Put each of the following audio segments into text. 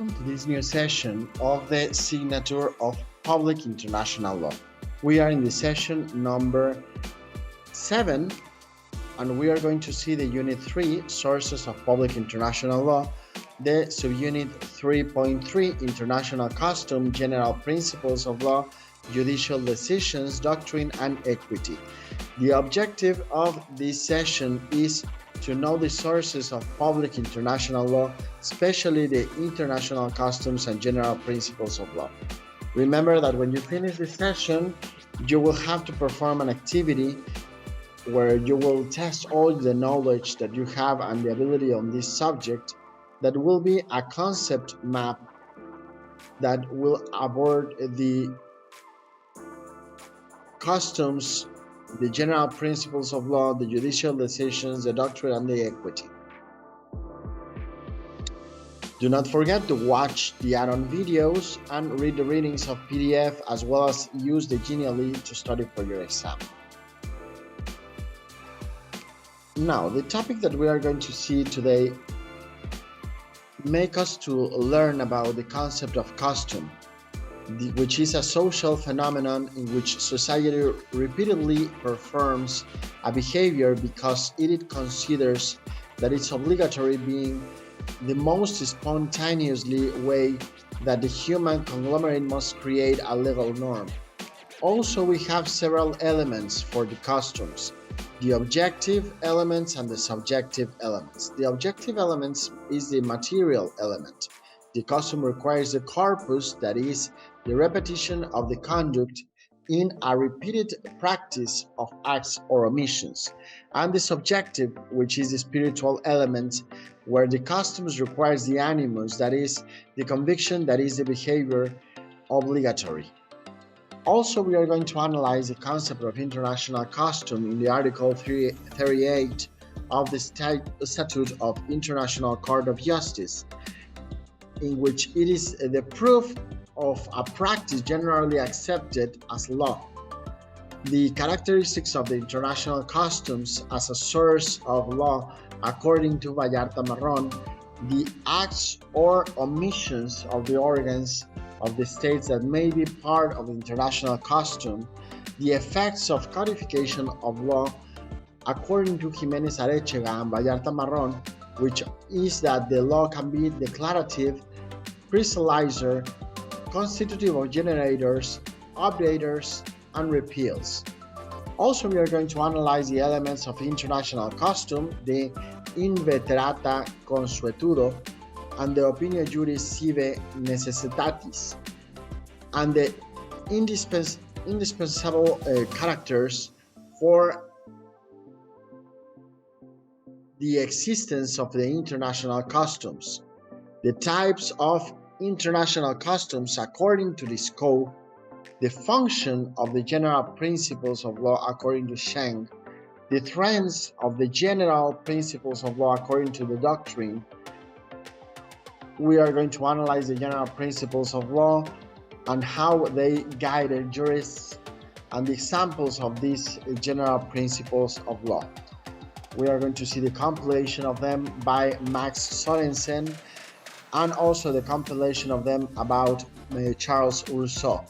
welcome to this new session of the Signature of Public International Law. We are in the session number 7, and we are going to see the Unit 3, Sources of Public International Law, the Subunit 3.3, International Custom, General Principles of Law, Judicial Decisions, Doctrine, and Equity. The objective of this session is to know the sources of public international law, especially the international customs and general principles of law. Remember that when you finish this session, you will have to perform an activity where you will test all the knowledge that you have and the ability on this subject. That will be a concept map that will abord the customs, the general principles of law, the judicial decisions, the doctrine, and the equity. Do not forget to watch the add-on videos and read the readings of PDF, as well as use the Genially to study for your exam. Now, the topic that we are going to see today make us to learn about the concept of custom, which is a social phenomenon in which society repeatedly performs a behavior because it considers that it's obligatory, being the most spontaneously way that the human conglomerate must create a legal norm. Also, we have several elements for the customs: the objective elements and the subjective elements. The objective elements is the material element. The custom requires the corpus, that is, the repetition of the conduct in a repeated practice of acts or omissions, and the subjective, which is the spiritual element, where the customs requires the animus, that is, the conviction that is the behavior obligatory. Also, we are going to analyze the concept of international custom in the Article 38 of the Statute of International Court of Justice, in which it is the proof of a practice generally accepted as law. The characteristics of the international customs as a source of law, according to Vallarta Marron: the acts or omissions of the organs of the states that may be part of international custom, the effects of codification of law, according to Jimenez Arechega and Vallarta Marron, which is that the law can be declarative, crystallizer, constitutive of generators, updaters, and repeals. Also, we are going to analyze the elements of international custom, the inveterata consuetudo, and the opinio juris sive necessitatis, and the indispensable characters for the existence of the international customs, the types of international customs according to the scope, the function of the general principles of law according to Schenck, the trends of the general principles of law according to the doctrine. We are going to analyze the general principles of law and how they guided jurists and the examples of these general principles of law. We are going to see the compilation of them by Max Sorensen, and also the compilation of them about Charles Rousseau.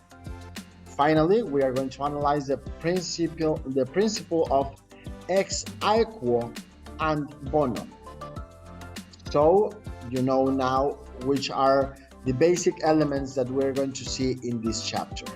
Finally, we are going to analyze the principle of ex aequo and bono. So, you know now which are the basic elements that we're going to see in this chapter.